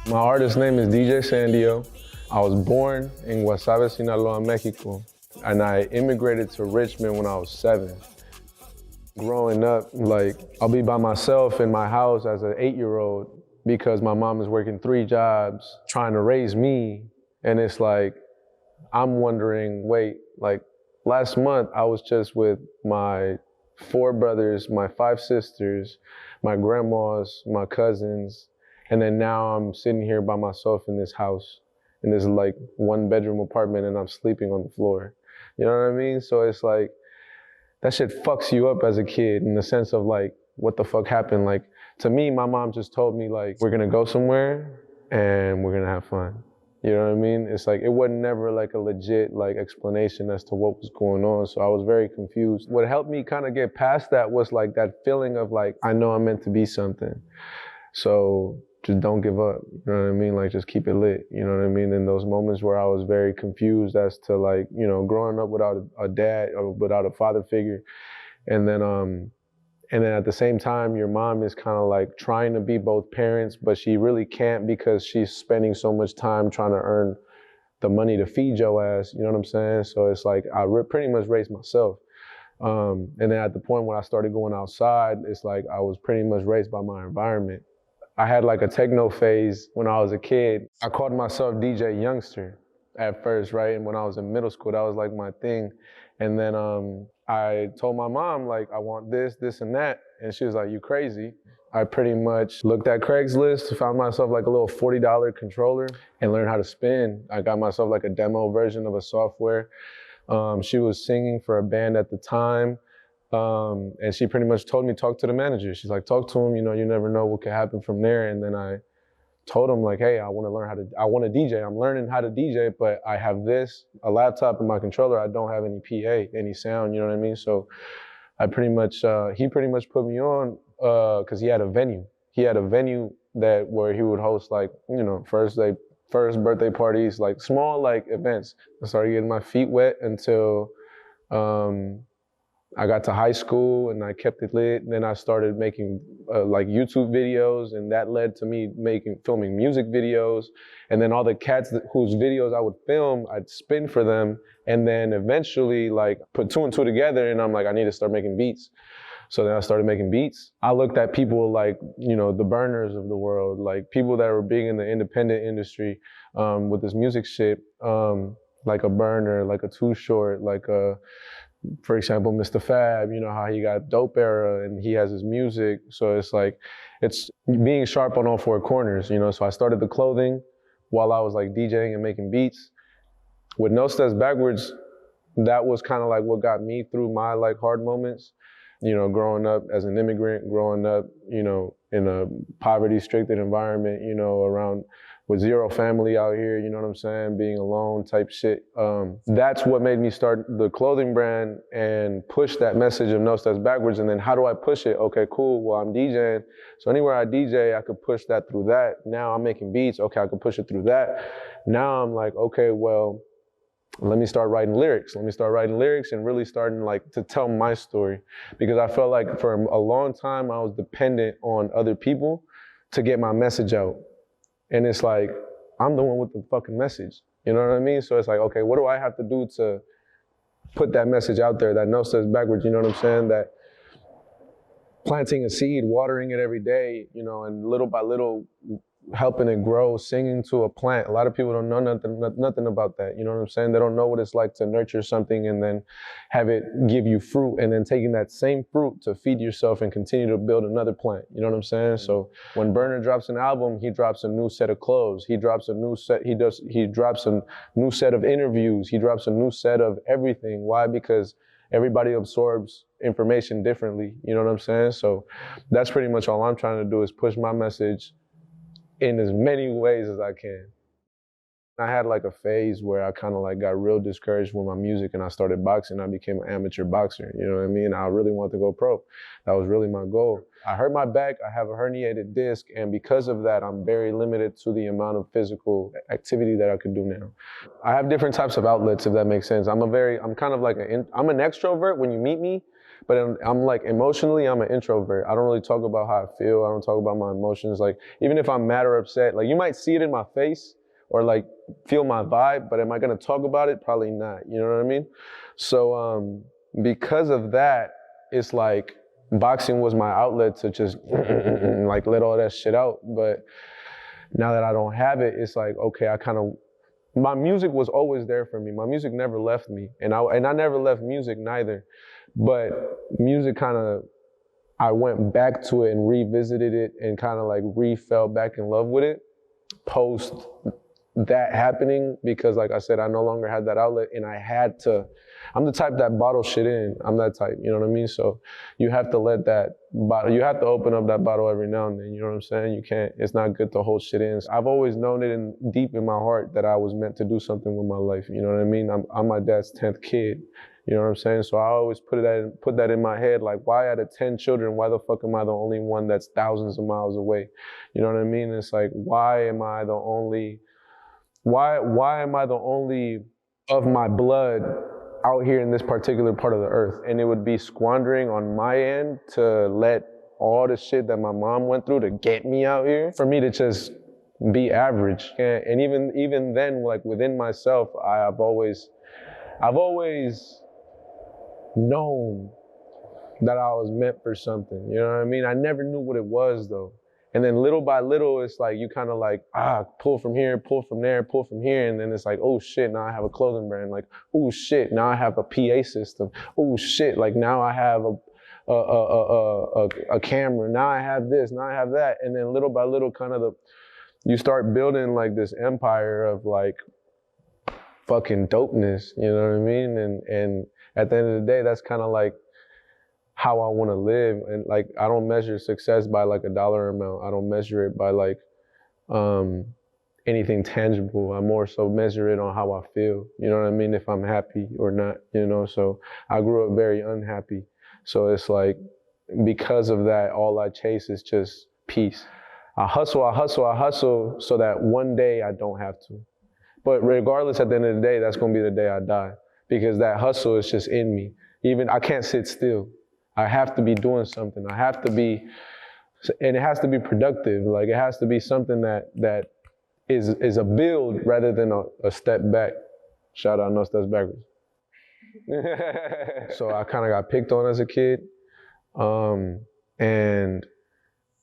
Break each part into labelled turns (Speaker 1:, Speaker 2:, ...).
Speaker 1: My artist name is DJ Sandio. I was born in Guasave, Sinaloa, Mexico, and I immigrated to Richmond when I was 7. Growing up, I'll be by myself in my house as an 8-year-old because my mom is working 3 jobs trying to raise me. And it's like, I'm wondering, wait, last month I was just with my 4 brothers, my 5 sisters, my grandmas, my cousins, and then now I'm sitting here by myself in this house, in this 1-bedroom apartment, and I'm sleeping on the floor. You know what I mean? So it's like, that shit fucks you up as a kid in the sense of what the fuck happened? To me, my mom just told me we're gonna go somewhere and we're gonna have fun. You know what I mean? It's it wasn't never a legit explanation as to what was going on. So I was very confused. What helped me kind of get past that was that feeling of I know I'm meant to be something. So just don't give up. You know what I mean? Just keep it lit. You know what I mean? In those moments where I was very confused as to growing up without a dad or without a father figure. And then at the same time, your mom is kind of trying to be both parents, but she really can't because she's spending so much time trying to earn the money to feed your ass. You know what I'm saying? So it's I pretty much raised myself. And then at the point when I started going outside, it's I was pretty much raised by my environment. I had a techno phase when I was a kid. I called myself DJ Youngster at first, right? And when I was in middle school, that was my thing. And then I told my mom, I want this, this, and that. And she was like, you crazy. I pretty much looked at Craigslist, found myself a little $40 controller and learned how to spin. I got myself a demo version of a software. She was singing for a band at the time. And she pretty much told me, talk to the manager. She's like, talk to him, you never know what could happen from there. And then I told him hey, I want to DJ. I'm learning how to DJ, but I have a laptop and my controller. I don't have any PA, any sound, you know what I mean? So I pretty much, he pretty much put me on, cause he had a venue. He had a venue where he would host first birthday parties, small events. I started getting my feet wet until, I got to high school and I kept it lit. And then I started making YouTube videos, and that led to me filming music videos. And then all the cats whose videos I would film, I'd spin for them. And then eventually put 2 and 2 together, and I'm I need to start making beats. So then I started making beats. I looked at people the Burners of the world, people that were big in the independent industry with this music shit, like a Burner, like a Too Short, for example, Mr. Fab, how he got Dope Era and he has his music. So it's being sharp on all 4 corners, So I started the clothing while I was DJing and making beats. With No Steps Backwards, that was kind of what got me through my hard moments. Growing up as an immigrant, growing up, in a poverty-stricken environment, around with 0 family out here, you know what I'm saying? Being alone type shit. That's what made me start the clothing brand and push that message of No Steps Backwards. And then how do I push it? Okay, cool, well, I'm DJing. So anywhere I DJ, I could push that through that. Now I'm making beats, okay, I could push it through that. Now I'm okay, well, let me start writing lyrics. Let me start writing lyrics and really starting to tell my story. Because I felt for a long time, I was dependent on other people to get my message out. And it's I'm the one with the fucking message. You know what I mean? So it's okay, what do I have to do to put that message out there that No Steps Backwards, you know what I'm saying? That planting a seed, watering it every day, and little by little helping it grow, singing to a plant. A lot of people don't know nothing about that. You know what I'm saying? They don't know what it's like to nurture something and then have it give you fruit, and then taking that same fruit to feed yourself and continue to build another plant. You know what I'm saying? So when Burner drops an album, he drops a new set of clothes. He drops a new set. He drops a new set of interviews. He drops a new set of everything. Why? Because everybody absorbs information differently. You know what I'm saying? So that's pretty much all I'm trying to do, is push my message in as many ways as I can. I had a phase where I kind of got real discouraged with my music, and I started boxing. I became an amateur boxer, you know what I mean? I really wanted to go pro. That was really my goal. I hurt my back, I have a herniated disc, and because of that, I'm very limited to the amount of physical activity that I could do now. I have different types of outlets, if that makes sense. I'm kind of I'm an extrovert when you meet me, But I'm like, emotionally, I'm an introvert. I don't really talk about how I feel. I don't talk about my emotions. Like, even if I'm mad or upset, like you might see it in my face or like feel my vibe, but am I gonna talk about it? Probably not, you know what I mean? So because of that, it's like boxing was my outlet to just like let all that shit out. But now that I don't have it, it's like, okay, my music was always there for me. My music never left me, and I never left music neither. But music I went back to it and revisited it and kind of like fell back in love with it post that happening, because like I said, I no longer had that outlet, and I'm the type that bottle shit in. I'm that type, you know what I mean? So you have to let that bottle, you have to open up that bottle every now and then, you know what I'm saying? It's not good to hold shit in. I've always known it deep in my heart that I was meant to do something with my life, you know what I mean? I'm my dad's 10th kid, you know what I'm saying? So I always put that in my head, like, why out of 10 children, why the fuck am I the only one that's thousands of miles away? You know what I mean? It's like, why am I the only of my blood out here in this particular part of the earth? And it would be squandering on my end to let all the shit that my mom went through to get me out here, for me to just be average. And even then, like within myself, I've always known that I was meant for something, you know what I mean? I never knew what it was though. And then little by little, it's like you kind of like, pull from here, pull from there, pull from here. And then it's like, oh shit, now I have a clothing brand. Like, oh shit, now I have a PA system. Oh shit, like now I have a camera. Now I have this, now I have that. And then little by little, you start building like this empire of like fucking dopeness, you know what I mean? And at the end of the day, that's kind of like how I want to live. And like, I don't measure success by like a dollar amount. I don't measure it by like anything tangible. I more so measure it on how I feel, you know what I mean? If I'm happy or not, you know? So I grew up very unhappy. So it's like, because of that, all I chase is just peace. I hustle so that one day I don't have to. But regardless, at the end of the day, that's gonna be the day I die, because that hustle is just in me. Even I can't sit still. I have to be doing something. I have to be, and it has to be productive. Like it has to be something that is a build rather than a step back. Shout out, no steps backwards. So I kind of got picked on as a kid, and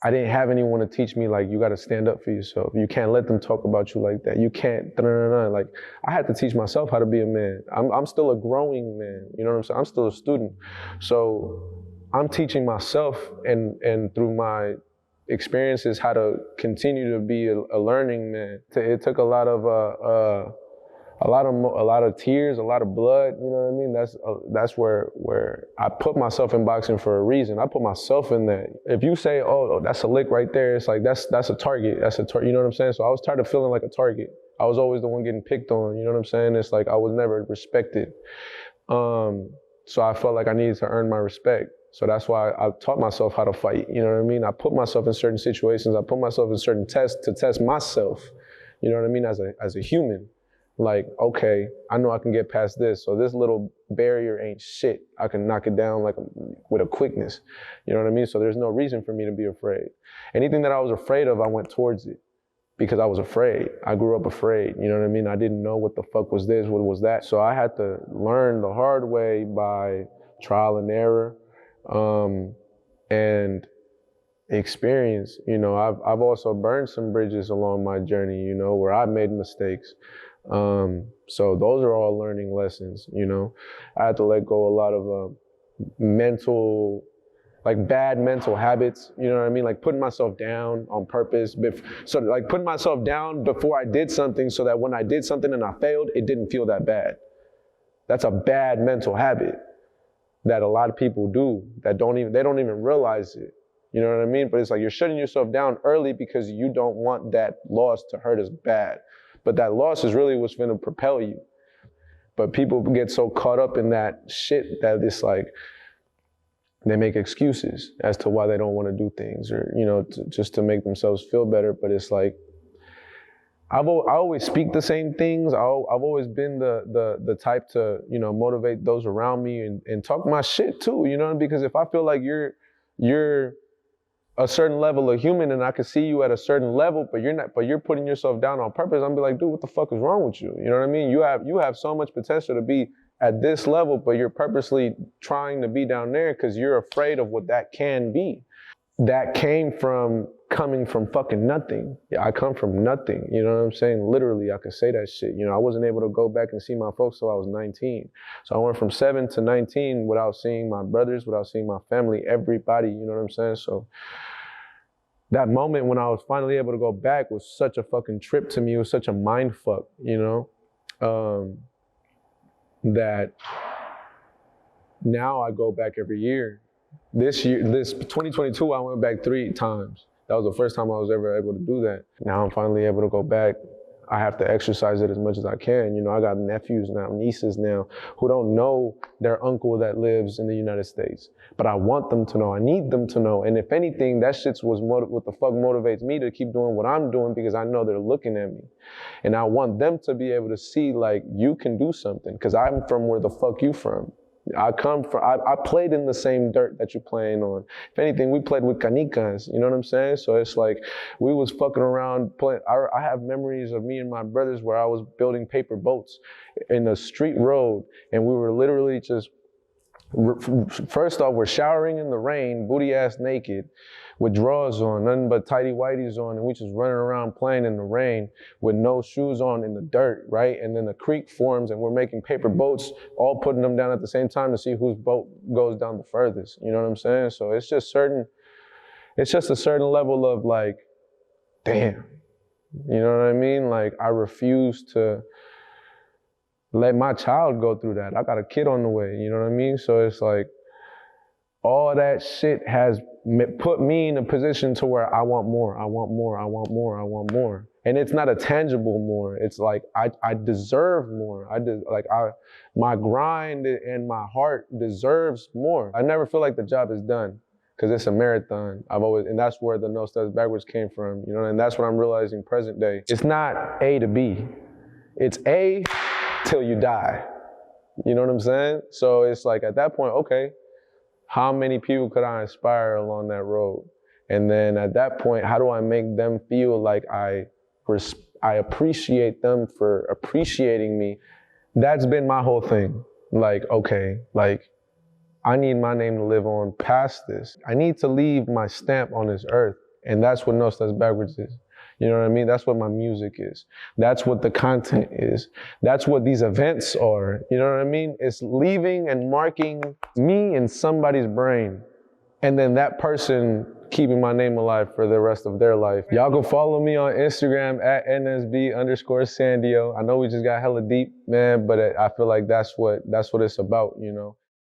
Speaker 1: I didn't have anyone to teach me, like, you got to stand up for yourself. You can't let them talk about you like that. You can't, like, I had to teach myself how to be a man. I'm still a growing man, you know what I'm saying? I'm still a student. So I'm teaching myself and through my experiences how to continue to be a learning man. It took a lot of tears, a lot of blood, you know what I mean? That's where I put myself in boxing for a reason. I put myself in that. If you say, oh, that's a lick right there, it's like, that's a target. You know what I'm saying? So I was tired of feeling like a target. I was always the one getting picked on, you know what I'm saying? It's like I was never respected. So I felt like I needed to earn my respect. So that's why I taught myself how to fight, you know what I mean? I put myself in certain situations, I put myself in certain tests to test myself, you know what I mean, as a human. Like, okay, I know I can get past this, so this little barrier ain't shit. I can knock it down like with a quickness, you know what I mean? So there's no reason for me to be afraid. Anything that I was afraid of, I went towards it because I was afraid. I grew up afraid, you know what I mean? I didn't know what the fuck was this, what was that. So I had to learn the hard way by trial and error, and experience. You know, I've also burned some bridges along my journey, you know, where I made mistakes. So those are all learning lessons, you know. I had to let go a lot of bad mental habits, you know what I mean? Like putting myself down on purpose. So like putting myself down before I did something so that when I did something and I failed, it didn't feel that bad. That's a bad mental habit that a lot of people do that they don't even realize it. You know what I mean? But it's like you're shutting yourself down early because you don't want that loss to hurt as bad. But that loss is really what's gonna propel you. But people get so caught up in that shit that it's like, they make excuses as to why they don't want to do things, or, you know, just to make themselves feel better. But it's like, I always speak the same things. I've always been the type to, you know, motivate those around me and talk my shit too, you know, because if I feel like you're a certain level of human and I can see you at a certain level, but you're putting yourself down on purpose, I'm be like, dude, what the fuck is wrong with you? You know what I mean? You have so much potential to be at this level, but you're purposely trying to be down there because you're afraid of what that can be. That came from coming from fucking nothing. Yeah, I come from nothing, you know what I'm saying? Literally, I could say that shit. You know, I wasn't able to go back and see my folks till I was 19. So I went from 7 to 19 without seeing my brothers, without seeing my family, everybody, you know what I'm saying? So that moment when I was finally able to go back was such a fucking trip to me. It was such a mind fuck, you know? That now I go back every year. This 2022, I went back 3 times. That was the first time I was ever able to do that. Now I'm finally able to go back. I have to exercise it as much as I can. You know, I got nephews now, nieces now, who don't know their uncle that lives in the United States. But I want them to know, I need them to know. And if anything, that shit's what the fuck motivates me to keep doing what I'm doing because I know they're looking at me. And I want them to be able to see like, you can do something because I'm from where the fuck you from. I played in the same dirt that you're playing on. If anything, we played with canicas, you know what I'm saying? So it's like, we was fucking around playing. I have memories of me and my brothers where I was building paper boats in a street road, and we were literally just, first off, we're showering in the rain, booty ass naked, with drawers on, nothing but tighty whities on, and we just running around playing in the rain with no shoes on in the dirt, right? And then the creek forms and we're making paper boats, all putting them down at the same time to see whose boat goes down the furthest, you know what I'm saying? So it's just a certain level of like, damn, you know what I mean? Like I refuse to let my child go through that. I got a kid on the way, you know what I mean? So it's like, all that shit has put me in a position to where I want more, I want more, I want more, I want more. And it's not a tangible more. It's like, I deserve more. My grind and my heart deserves more. I never feel like the job is done because it's a marathon. And that's where the No Steps Backwards came from, you know, and that's what I'm realizing present day. It's not A to B. It's A till you die. You know what I'm saying? So it's like at that point, okay, how many people could I inspire along that road? And then at that point, how do I make them feel like I appreciate them for appreciating me? That's been my whole thing. Like, okay, like I need my name to live on past this. I need to leave my stamp on this earth. And that's what No Steps Backwards is. You know what I mean? That's what my music is. That's what the content is. That's what these events are. You know what I mean? It's leaving and marking me in somebody's brain. And then that person keeping my name alive for the rest of their life. Y'all can follow me on Instagram at @NSB_Sandio. I know we just got hella deep, man, but I feel like that's what it's about, you know?